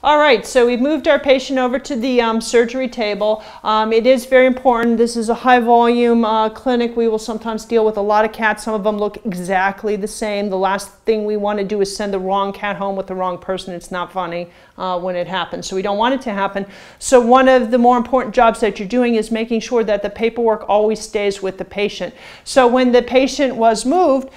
All right, so we've moved our patient over to the surgery table. It is very important. This is a high volume clinic. We will sometimes deal with a lot of cats. Some of them look exactly the same. The last thing we want to do is send the wrong cat home with the wrong person. It's not funny when it happens. So we don't want it to happen. So one of the more important jobs that you're doing is making sure that the paperwork always stays with the patient. So when the patient was moved,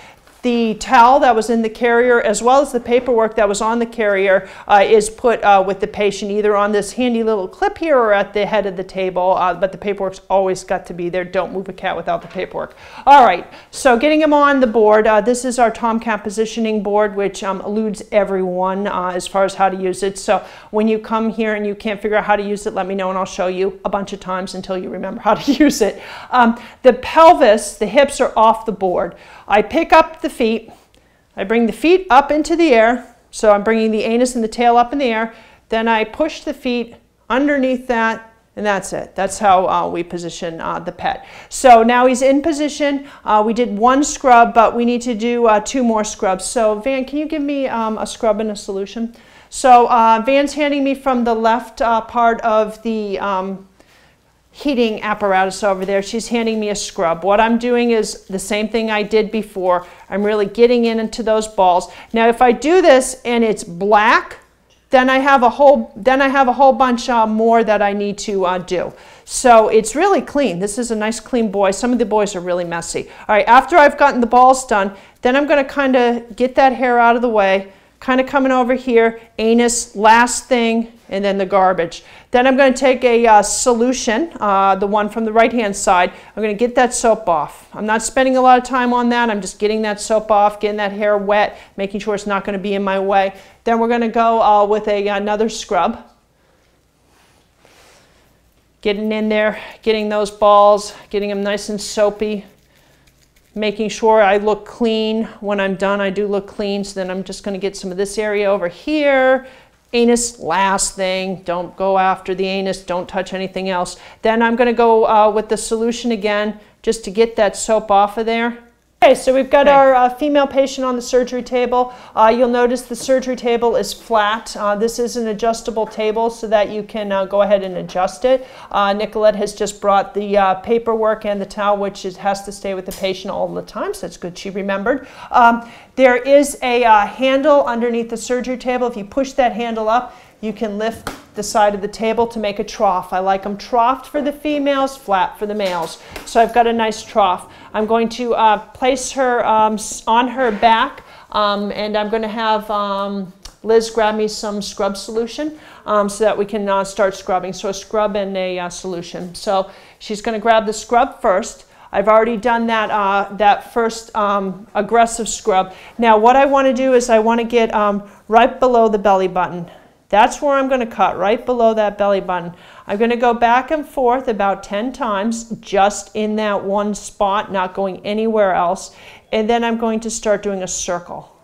the towel that was in the carrier as well as the paperwork that was on the carrier is put with the patient either on this handy little clip here or at the head of the table, but the paperwork's always got to be there. Don't move a cat without the paperwork. All right, so getting him on the board, this is our Tomcat positioning board, which eludes everyone as far as how to use it. So when you come here and you can't figure out how to use it, let me know and I'll show you a bunch of times until you remember how to use it. The pelvis, the hips are off the board. I pick up the feet, I bring the feet up into the air, so I'm bringing the anus and the tail up in the air, then I push the feet underneath that, and that's it. That's how we position the pet. So now he's in position. We did one scrub, but we need to do 2 more scrubs. So Van, can you give me a scrub and a solution? So Van's handing me from the left part of the heating apparatus over there. She's handing me a scrub. What I'm doing is the same thing I did before. I'm really getting into those balls. Now if I do this and it's black, then I have a whole bunch more that I need to do. So it's really clean. This is a nice clean boy. Some of the boys are really messy. All right, after I've gotten the balls done, then I'm going to kind of get that hair out of the way, kind of coming over here, anus, last thing, and then the garbage. Then I'm going to take a solution, the one from the right-hand side. I'm going to get that soap off. I'm not spending a lot of time on that. I'm just getting that soap off, getting that hair wet, making sure it's not going to be in my way. Then we're going to go with another scrub. Getting in there, getting those balls, getting them nice and soapy, making sure I look clean. When I'm done, I do look clean. So then I'm just going to get some of this area over here. Anus, last thing. Don't go after the anus. Don't touch anything else. Then I'm going to go with the solution again just to get that soap off of there. Okay, so we've got our female patient on the surgery table. You'll notice the surgery table is flat. This is an adjustable table so that you can go ahead and adjust it. Nicolette has just brought the paperwork and the towel, which has to stay with the patient all the time, so that's good she remembered. There is a handle underneath the surgery table. If you push that handle up, you can lift the side of the table to make a trough. I like them troughed for the females, flat for the males. So I've got a nice trough. I'm going to place her on her back, and I'm going to have Liz grab me some scrub solution so that we can start scrubbing. So a scrub and a solution. So she's going to grab the scrub first. I've already done that first aggressive scrub. Now what I want to do is I want to get right below the belly button. That's where I'm going to cut, right below that belly button. I'm going to go back and forth about 10 times just in that one spot, not going anywhere else. And then I'm going to start doing a circle.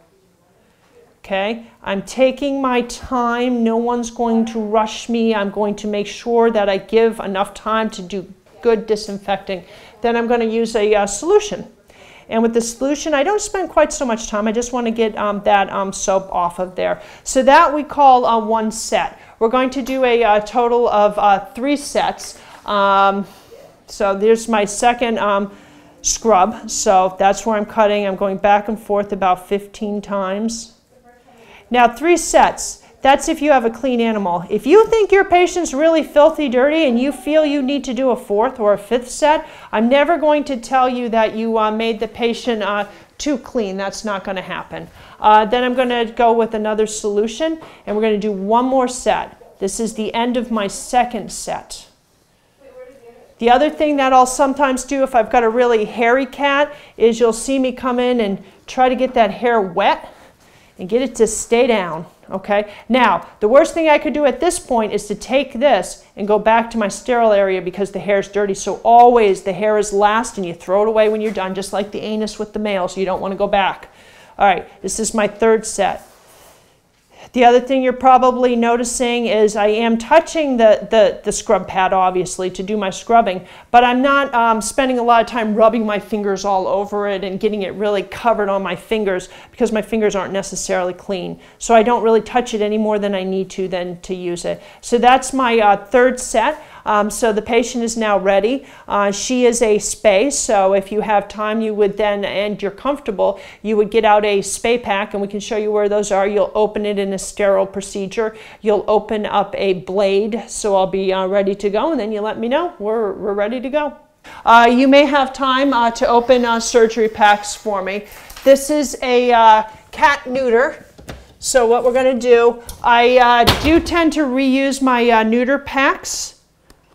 Okay? I'm taking my time. No one's going to rush me. I'm going to make sure that I give enough time to do good disinfecting. Then I'm going to use a solution. And with the solution, I don't spend quite so much time. I just want to get that soap off of there. So that we call one set. We're going to do a total of 3 sets. So there's my second scrub. So that's where I'm cutting. I'm going back and forth about 15 times. Now 3 sets. That's if you have a clean animal. If you think your patient's really filthy dirty and you feel you need to do a 4th or a 5th set, I'm never going to tell you that you made the patient too clean. That's not going to happen. Then I'm going to go with another solution and we're going to do 1 more set. This is the end of my 2nd set. The other thing that I'll sometimes do if I've got a really hairy cat is you'll see me come in and try to get that hair wet and get it to stay down. Okay, now the worst thing I could do at this point is to take this and go back to my sterile area because the hair's dirty. So always the hair is last and you throw it away when you're done, just like the anus with the male, so you don't want to go back. All right, this is my 3rd set. The other thing you're probably noticing is I am touching the scrub pad, obviously, to do my scrubbing, but I'm not spending a lot of time rubbing my fingers all over it and getting it really covered on my fingers because my fingers aren't necessarily clean. So I don't really touch it any more than I need to then to use it. So that's my third set. So the patient is now ready. She is a spay, so if you have time, you would then, and you're comfortable, you would get out a spay pack, and we can show you where those are. You'll open it in a sterile procedure. You'll open up a blade, so I'll be ready to go, and then you let me know. We're ready to go. You may have time to open surgery packs for me. This is a cat neuter. So what we're going to do, I do tend to reuse my neuter packs.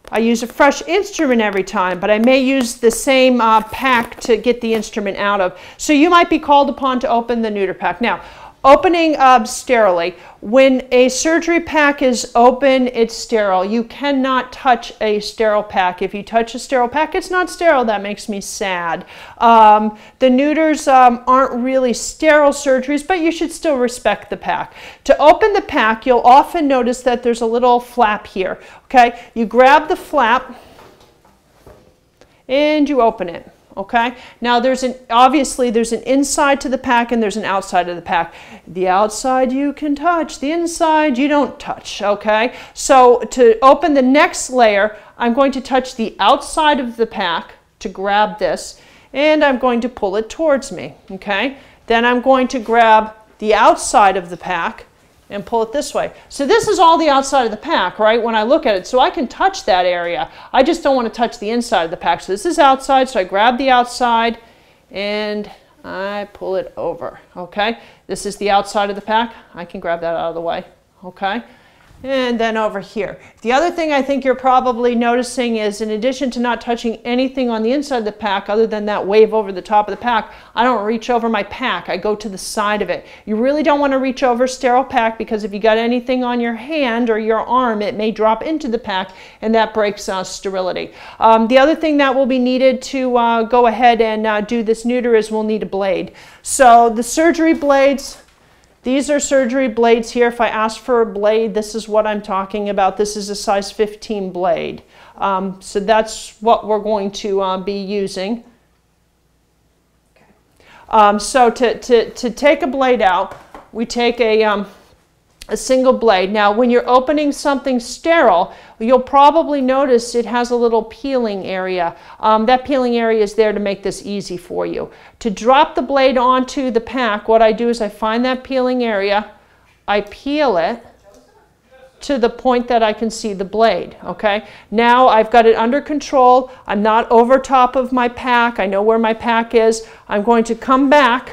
I use a fresh instrument every time, but I may use the same pack to get the instrument out of. So you might be called upon to open the neuter pack. Now, opening sterilely. When a surgery pack is open, it's sterile. You cannot touch a sterile pack. If you touch a sterile pack, it's not sterile. That makes me sad. The neuters aren't really sterile surgeries, but you should still respect the pack. To open the pack, you'll often notice that there's a little flap here. Okay, you grab the flap and you open it. Okay, now obviously there's an inside to the pack and there's an outside of the pack. The outside you can touch, the inside you don't touch. Okay, so to open the next layer, I'm going to touch the outside of the pack to grab this, and I'm going to pull it towards me. Okay, then I'm going to grab the outside of the pack and pull it this way. So this is all the outside of the pack, right, when I look at it. So I can touch that area. I just don't want to touch the inside of the pack. So this is outside, so I grab the outside and I pull it over, okay? This is the outside of the pack. I can grab that out of the way, okay? And then over here. The other thing I think you're probably noticing is, in addition to not touching anything on the inside of the pack other than that wave over the top of the pack, I don't reach over my pack. I go to the side of it. You really don't want to reach over sterile pack, because if you got anything on your hand or your arm, it may drop into the pack and that breaks sterility. The other thing that will be needed to go ahead and do this neuter is we'll need a blade. So the surgery blades, these are surgery blades here. If I ask for a blade, this is what I'm talking about. This is a size 15 blade. So that's what we're going to be using. So to take a blade out, we take a single blade. Now, when you're opening something sterile, you'll probably notice it has a little peeling area. That peeling area is there to make this easy for you. To drop the blade onto the pack, what I do is I find that peeling area, I peel it to the point that I can see the blade, okay? Now I've got it under control. I'm not over top of my pack. I know where my pack is. I'm going to come back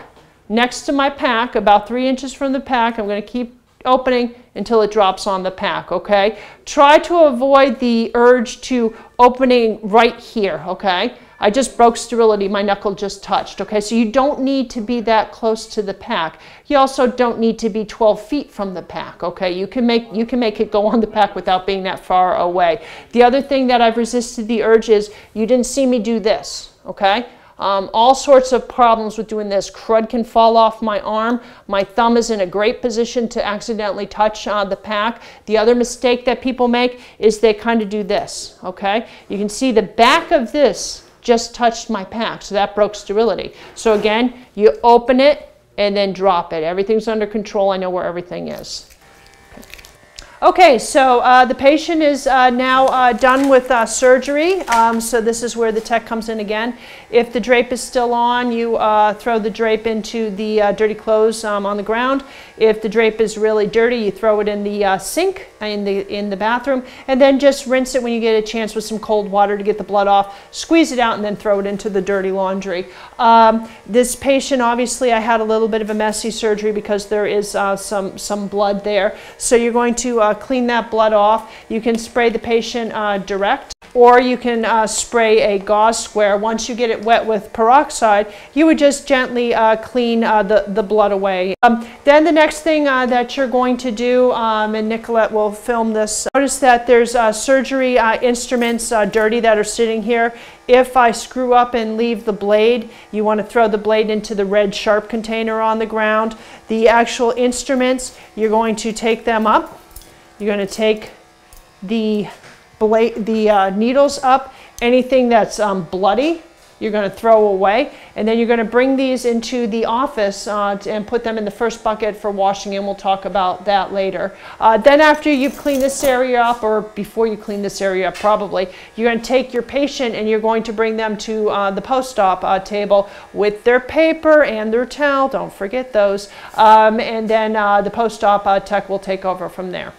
next to my pack, about 3 inches from the pack. I'm going to keep opening until it drops on the pack, okay? Try to avoid the urge to opening right here, okay? I just broke sterility, my knuckle just touched, okay? So you don't need to be that close to the pack. You also don't need to be 12 feet from the pack, okay? You can make it go on the pack without being that far away. The other thing that I've resisted the urge is, you didn't see me do this, okay? All sorts of problems with doing this. Crud can fall off my arm. My thumb is in a great position to accidentally touch the pack. The other mistake that people make is they kind of do this, okay? You can see the back of this just touched my pack, so that broke sterility. So again, you open it and then drop it. Everything's under control. I know where everything is. Okay, so the patient is now done with surgery. So this is where the tech comes in again. If the drape is still on, you throw the drape into the dirty clothes on the ground. If the drape is really dirty, you throw it in the sink in the bathroom, and then just rinse it when you get a chance with some cold water to get the blood off. Squeeze it out and then throw it into the dirty laundry. This patient, obviously, I had a little bit of a messy surgery because there is some blood there. So you're going to clean that blood off. You can spray the patient direct. or you can spray a gauze square. Once you get it wet with peroxide, you would just gently clean the blood away. Then the next thing that you're going to do, and Nicolette will film this, notice that there's surgery instruments dirty that are sitting here. If I screw up and leave the blade, you want to throw the blade into the red sharp container on the ground. The actual instruments, you're going to take them up. You're going to take the needles up. Anything that's bloody, you're going to throw away, and then you're going to bring these into the office and put them in the first bucket for washing, and we'll talk about that later. Then after you've cleaned this area up, or before you clean this area up probably, you're going to take your patient and you're going to bring them to the post-op table with their paper and their towel. Don't forget those. And then the post-op tech will take over from there.